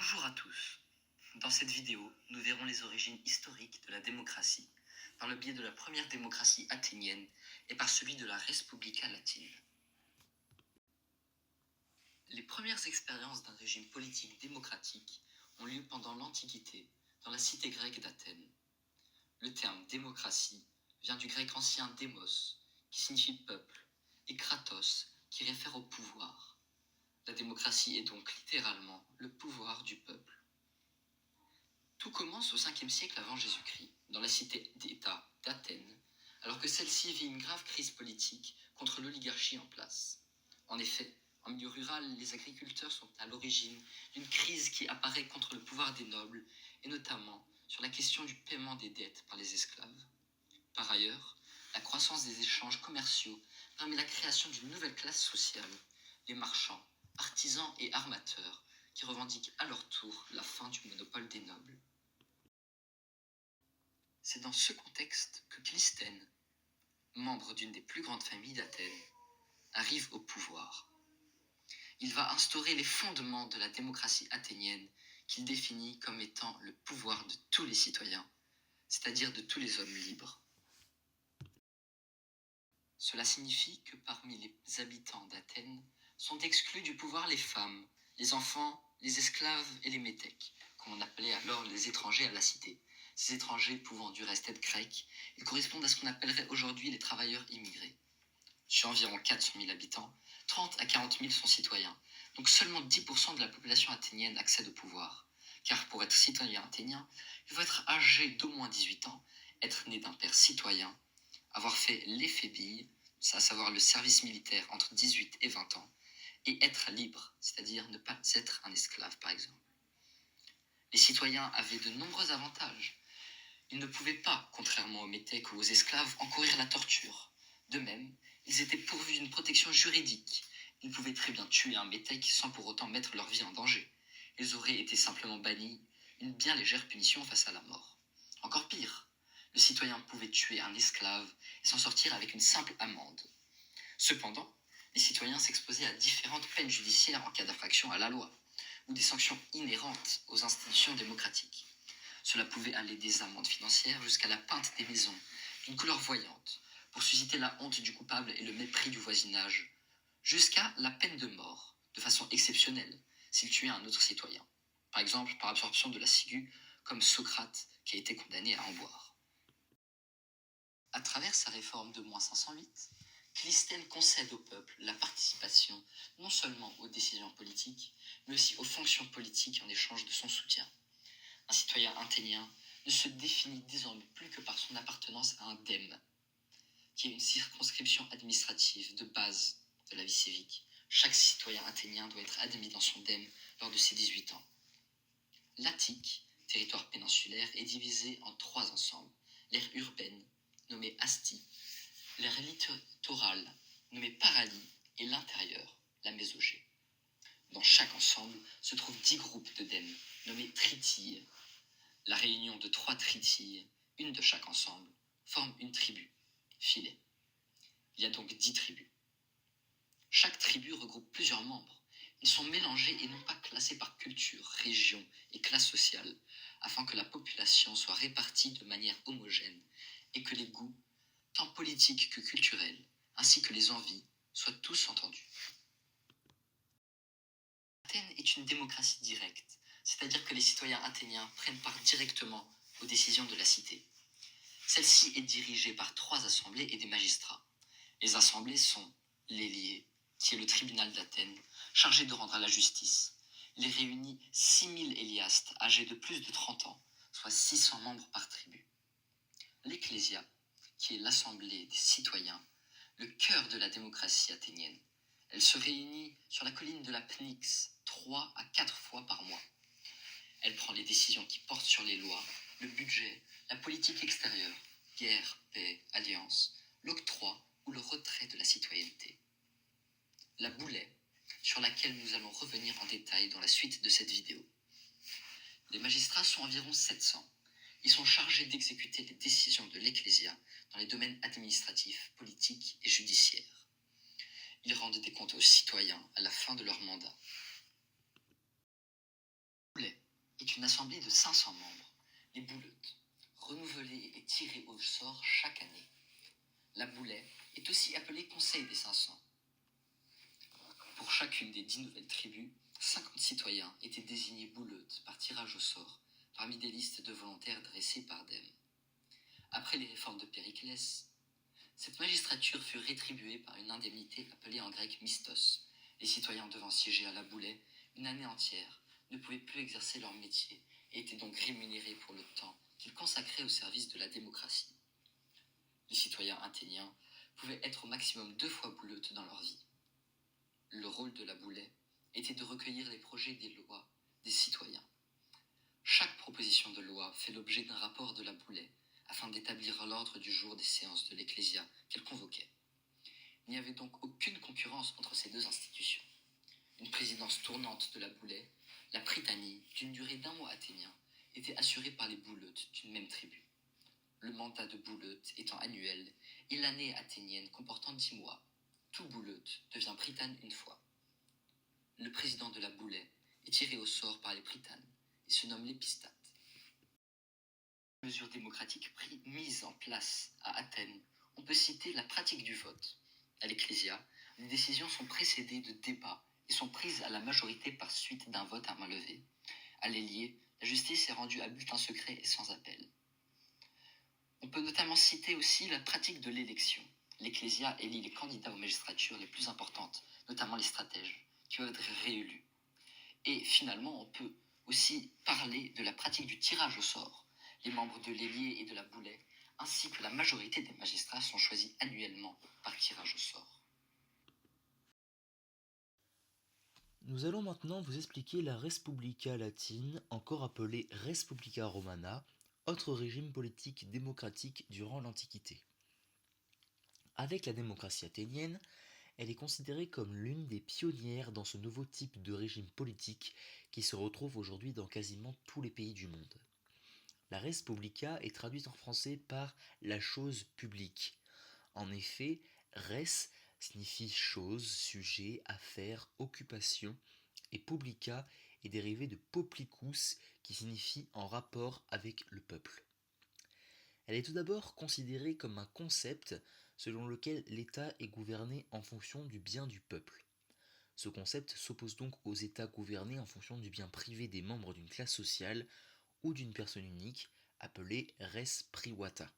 Bonjour à tous. Dans cette vidéo, nous verrons les origines historiques de la démocratie par le biais de la première démocratie athénienne et par celui de la Respublica latine. Les premières expériences d'un régime politique démocratique ont lieu pendant l'Antiquité, dans la cité grecque d'Athènes. Le terme démocratie vient du grec ancien démos, qui signifie peuple, et kratos, qui réfère au pouvoir. La démocratie est donc littéralement le pouvoir du peuple. Tout commence au 5e siècle avant Jésus-Christ, dans la cité-d'État d'Athènes, alors que celle-ci vit une grave crise politique contre l'oligarchie en place. En effet, en milieu rural, les agriculteurs sont à l'origine d'une crise qui apparaît contre le pouvoir des nobles, et notamment sur la question du paiement des dettes par les esclaves. Par ailleurs, la croissance des échanges commerciaux permet la création d'une nouvelle classe sociale, les marchands, artisans et armateurs, qui revendiquent à leur tour la fin du monopole des nobles. C'est dans ce contexte que Clisthène, membre d'une des plus grandes familles d'Athènes, arrive au pouvoir. Il va instaurer les fondements de la démocratie athénienne qu'il définit comme étant le pouvoir de tous les citoyens, c'est-à-dire de tous les hommes libres. Cela signifie que parmi les habitants d'Athènes sont exclus du pouvoir les femmes, les enfants, les esclaves et les métèques, comme on appelait alors les étrangers à la cité. Ces étrangers pouvant du reste être grecs, ils correspondent à ce qu'on appellerait aujourd'hui les travailleurs immigrés. Sur environ 400 000 habitants, 30 à 40 000 sont citoyens, donc seulement 10% de la population athénienne accède au pouvoir. Car pour être citoyen athénien, il faut être âgé d'au moins 18 ans, être né d'un père citoyen, avoir fait l'éphébie, à savoir le service militaire entre 18 et 20 ans, et être libre, c'est-à-dire ne pas être un esclave par exemple. Les citoyens avaient de nombreux avantages. Ils ne pouvaient pas, contrairement aux métèques ou aux esclaves, encourir la torture. De même, ils étaient pourvus d'une protection juridique. Ils pouvaient très bien tuer un métèque sans pour autant mettre leur vie en danger. Ils auraient été simplement bannis, une bien légère punition face à la mort. Encore pire, le citoyen pouvait tuer un esclave et s'en sortir avec une simple amende. Cependant, les citoyens s'exposaient à différentes peines judiciaires en cas d'infraction à la loi, ou des sanctions inhérentes aux institutions démocratiques. Cela pouvait aller des amendes financières jusqu'à la peinte des maisons, d'une couleur voyante, pour susciter la honte du coupable et le mépris du voisinage, jusqu'à la peine de mort, de façon exceptionnelle, s'il tuait un autre citoyen. Par exemple, par absorption de la ciguë, comme Socrate, qui a été condamné à en boire. À travers sa réforme de 508, Clisthène concède au peuple la participation non seulement aux décisions politiques, mais aussi aux fonctions politiques en échange de son soutien. Un citoyen athénien ne se définit désormais plus que par son appartenance à un dème, qui est une circonscription administrative de base de la vie civique. Chaque citoyen athénien doit être admis dans son dème lors de ses 18 ans. L'Attique, territoire péninsulaire, est divisé en 3 ensembles. L'aire urbaine, nommée Astie, l'aire littorale, nommée Paralie, et l'intérieur, la Mésogée. Dans chaque ensemble se trouvent 10 groupes de dèmes, nommés tritilles. La réunion de 3 tritilles, une de chaque ensemble, forme une tribu, filet. Il y a donc 10 tribus. Chaque tribu regroupe plusieurs membres. Ils sont mélangés et non pas classés par culture, région et classe sociale, afin que la population soit répartie de manière homogène et que les goûts, tant politiques que culturels, ainsi que les envies, soient tous entendus. Athènes est une démocratie directe, c'est-à-dire que les citoyens athéniens prennent part directement aux décisions de la cité. Celle-ci est dirigée par 3 assemblées et des magistrats. Les assemblées sont l'Élié, qui est le tribunal d'Athènes, chargé de rendre la justice. Il réunit 6000 éliastes âgés de plus de 30 ans, soit 600 membres par tribu. L'Ecclésia, qui est l'assemblée des citoyens, le cœur de la démocratie athénienne. Elle se réunit sur la colline de la Pnyx 3 à 4 fois par mois. Elle prend les décisions qui portent sur les lois, le budget, la politique extérieure, guerre, paix, alliance, l'octroi ou le retrait de la citoyenneté. La Boulée, sur laquelle nous allons revenir en détail dans la suite de cette vidéo. Les magistrats sont environ 700. Ils sont chargés d'exécuter les décisions de l'Ecclésia dans les domaines administratifs, politiques et judiciaires. Ils rendent des comptes aux citoyens à la fin de leur mandat. est une assemblée de 500 membres, les bouleutes, renouvelés et tirés au sort chaque année. La boulet est aussi appelée Conseil des 500. Pour chacune des 10 nouvelles tribus, 50 citoyens étaient désignés bouleutes par tirage au sort, parmi des listes de volontaires dressées par Dème. Après les réformes de Périclès, cette magistrature fut rétribuée par une indemnité appelée en grec mistos. Les citoyens devant siéger à la boulet une année entière ne pouvaient plus exercer leur métier et étaient donc rémunérés pour le temps qu'ils consacraient au service de la démocratie. Les citoyens athéniens pouvaient être au maximum 2 fois bouleutes dans leur vie. Le rôle de la boulet était de recueillir les projets des lois des citoyens. Chaque proposition de loi fait l'objet d'un rapport de la boulet afin d'établir l'ordre du jour des séances de l'Ecclésia qu'elle convoquait. Il n'y avait donc aucune concurrence entre ces deux institutions. Une présidence tournante de la boulet, la prytanie, d'une durée d'1 mois athénien, était assurée par les bouleutes d'une même tribu. Le mandat de bouleute étant annuel et l'année athénienne comportant 10 mois, tout bouleute devient prytane une fois. Le président de la boulet est tiré au sort par les prytanes et se nomme l'épistate. Mesures démocratiques mises en place à Athènes, on peut citer la pratique du vote. À l'Ecclésia, les décisions sont précédées de débats et sont prises à la majorité par suite d'un vote à main levée. À l'Héliée, la justice est rendue à bulletin secret et sans appel. On peut notamment citer aussi la pratique de l'élection. L'Ecclésia élit les candidats aux magistratures les plus importantes, notamment les stratèges, qui doivent être réélus. Et finalement, on peut aussi parler de la pratique du tirage au sort. Les membres de l'Héliée et de la boulet, ainsi que la majorité des magistrats, sont choisis annuellement par tirage au sort. Nous allons maintenant vous expliquer la Respublica latine, encore appelée Respublica romana, autre régime politique démocratique durant l'Antiquité. Avec la démocratie athénienne, elle est considérée comme l'une des pionnières dans ce nouveau type de régime politique qui se retrouve aujourd'hui dans quasiment tous les pays du monde. La Respublica est traduite en français par la chose publique. En effet, res signifie chose, sujet, affaire, occupation, et publica est dérivé de poplicus qui signifie en rapport avec le peuple. Elle est tout d'abord considérée comme un concept selon lequel l'État est gouverné en fonction du bien du peuple. Ce concept s'oppose donc aux États gouvernés en fonction du bien privé des membres d'une classe sociale ou d'une personne unique, appelée res privata.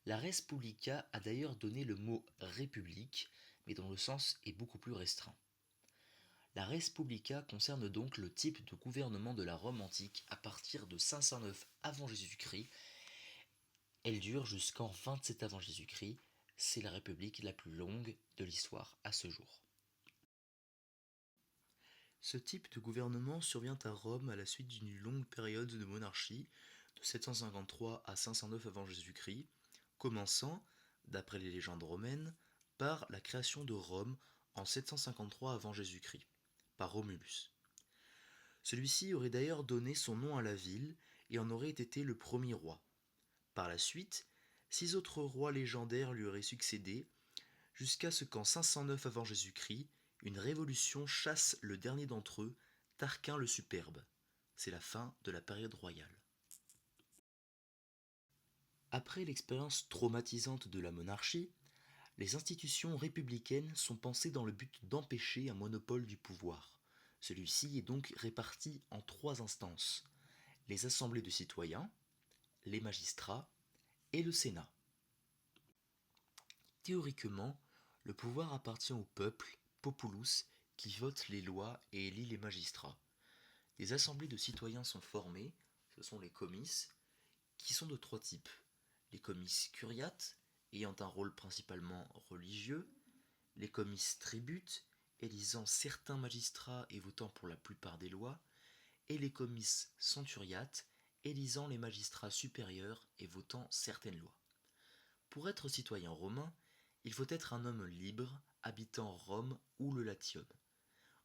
La res publica a d'ailleurs donné le mot république, mais dont le sens est beaucoup plus restreint. La res publica concerne donc le type de gouvernement de la Rome antique à partir de 509 avant Jésus-Christ. Elle dure jusqu'en 27 avant Jésus-Christ. C'est la république la plus longue de l'histoire à ce jour. Ce type de gouvernement survient à Rome à la suite d'une longue période de monarchie, de 753 à 509 avant Jésus-Christ, commençant, d'après les légendes romaines, par la création de Rome en 753 avant Jésus-Christ, par Romulus. Celui-ci aurait d'ailleurs donné son nom à la ville et en aurait été le premier roi. Par la suite, 6 autres rois légendaires lui auraient succédé, jusqu'à ce qu'en 509 avant Jésus-Christ, une révolution chasse le dernier d'entre eux, Tarquin le Superbe. C'est la fin de la période royale. Après l'expérience traumatisante de la monarchie, les institutions républicaines sont pensées dans le but d'empêcher un monopole du pouvoir. Celui-ci est donc réparti en 3 instances: les assemblées de citoyens, les magistrats et le Sénat. Théoriquement, le pouvoir appartient au peuple, populus, qui vote les lois et élit les magistrats. Des assemblées de citoyens sont formées, ce sont les comices, qui sont de 3 types. Les comices curiates, ayant un rôle principalement religieux, les comices tributes, élisant certains magistrats et votant pour la plupart des lois, et les comices centuriates, élisant les magistrats supérieurs et votant certaines lois. Pour être citoyen romain, il faut être un homme libre, habitant Rome ou le Latium.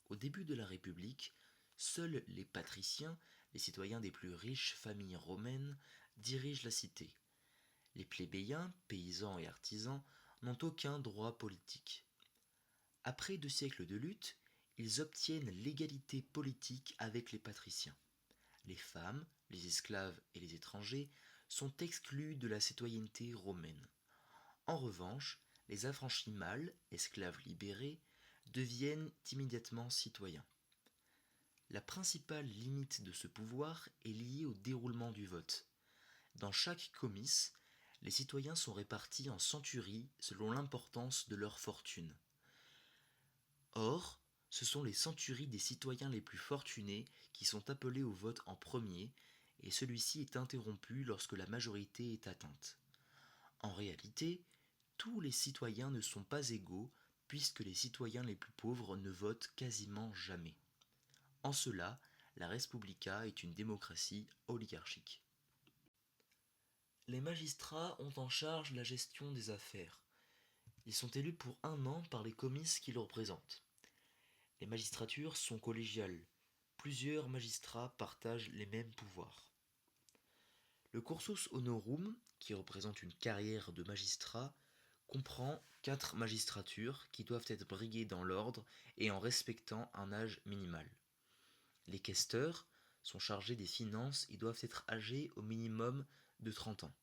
Au début de la République, seuls les patriciens, les citoyens des plus riches familles romaines, dirigent la cité. Les plébéiens, paysans et artisans, n'ont aucun droit politique. Après 2 siècles de lutte, ils obtiennent l'égalité politique avec les patriciens. Les femmes, les esclaves et les étrangers sont exclus de la citoyenneté romaine. En revanche, les affranchis mâles, esclaves libérés, deviennent immédiatement citoyens. La principale limite de ce pouvoir est liée au déroulement du vote. Dans chaque comice, les citoyens sont répartis en centuries selon l'importance de leur fortune. Or, ce sont les centuries des citoyens les plus fortunés qui sont appelés au vote en premier, et celui-ci est interrompu lorsque la majorité est atteinte. En réalité, tous les citoyens ne sont pas égaux, puisque les citoyens les plus pauvres ne votent quasiment jamais. En cela, la Respublica est une démocratie oligarchique. Les magistrats ont en charge la gestion des affaires. Ils sont élus pour 1 an par les comices qui le représentent. Les magistratures sont collégiales. Plusieurs magistrats partagent les mêmes pouvoirs. Le cursus honorum, qui représente une carrière de magistrat, comprend 4 magistratures qui doivent être briguées dans l'ordre et en respectant un âge minimal. Les questeurs sont chargés des finances et doivent être âgés au minimum de 30 ans.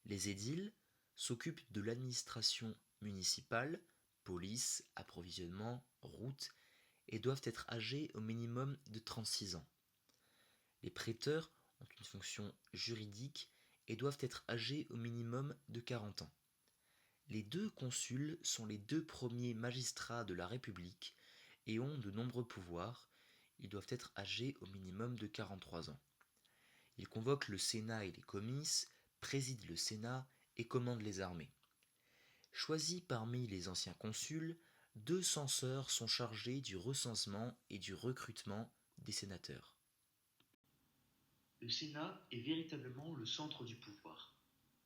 Les édiles s'occupent de l'administration municipale, police, approvisionnement, routes, et doivent être âgés au minimum de 36 ans. Les prêteurs ont une fonction juridique et doivent être âgés au minimum de 40 ans. Les 2 consuls sont les 2 premiers magistrats de la République et ont de nombreux pouvoirs. Ils doivent être âgés au minimum de 43 ans. Ils convoquent le Sénat et les comices, président le Sénat et commandent les armées. Choisis parmi les anciens consuls, 2 censeurs sont chargés du recensement et du recrutement des sénateurs. Le Sénat est véritablement le centre du pouvoir.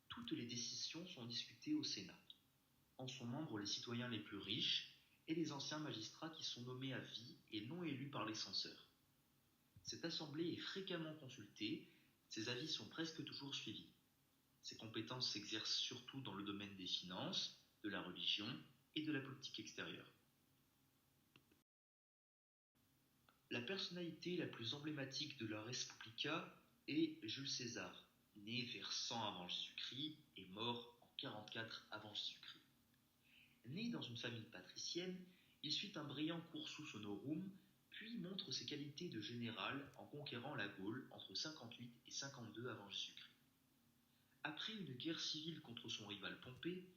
Toutes les décisions sont discutées au Sénat. En sont membres les citoyens les plus riches et les anciens magistrats qui sont nommés à vie et non élus par les censeurs. Cette assemblée est fréquemment consultée, ses avis sont presque toujours suivis. Ses compétences s'exercent surtout dans le domaine des finances, de la religion et de la politique extérieure. La personnalité la plus emblématique de la Respublica est Jules César, né vers 100 avant Jésus-Christ et mort en 44 avant Jésus-Christ. Né dans une famille patricienne, il suit un brillant cursus honorum, puis montre ses qualités de général en conquérant la Gaule entre 58 et 52 avant Jésus-Christ. Après une guerre civile contre son rival Pompée,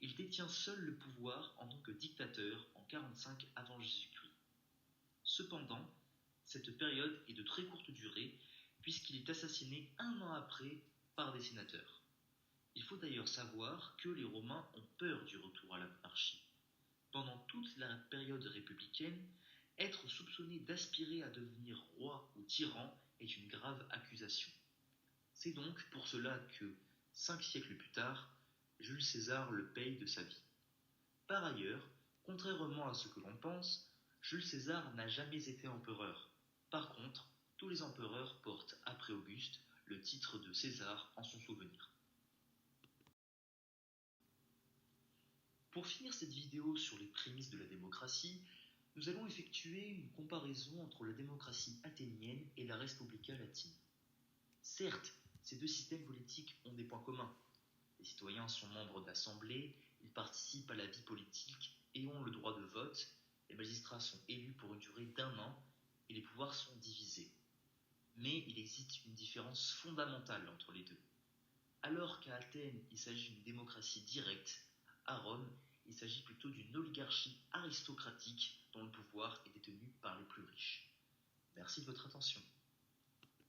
il détient seul le pouvoir en tant que dictateur en 45 avant Jésus-Christ. Cependant, cette période est de très courte durée puisqu'il est assassiné 1 an après par des sénateurs. Il faut d'ailleurs savoir que les Romains ont peur du retour à la monarchie. Pendant toute la période républicaine, être soupçonné d'aspirer à devenir roi ou tyran est une grave accusation. C'est donc pour cela que, 5 siècles plus tard, Jules César le paye de sa vie. Par ailleurs, contrairement à ce que l'on pense, Jules César n'a jamais été empereur. Par contre, tous les empereurs portent, après Auguste, le titre de César en son souvenir. Pour finir cette vidéo sur les prémices de la démocratie, nous allons effectuer une comparaison entre la démocratie athénienne et la Respublica latine. Certes, ces 2 systèmes politiques ont des points communs. Les citoyens sont membres d'assemblées, ils participent à la vie politique et ont le droit de vote, les magistrats sont élus pour une durée d'1 an et les pouvoirs sont divisés. Mais il existe une différence fondamentale entre les deux. Alors qu'à Athènes, il s'agit d'une démocratie directe, à Rome, il s'agit plutôt d'une oligarchie aristocratique dont le pouvoir est détenu par les plus riches. Merci de votre attention.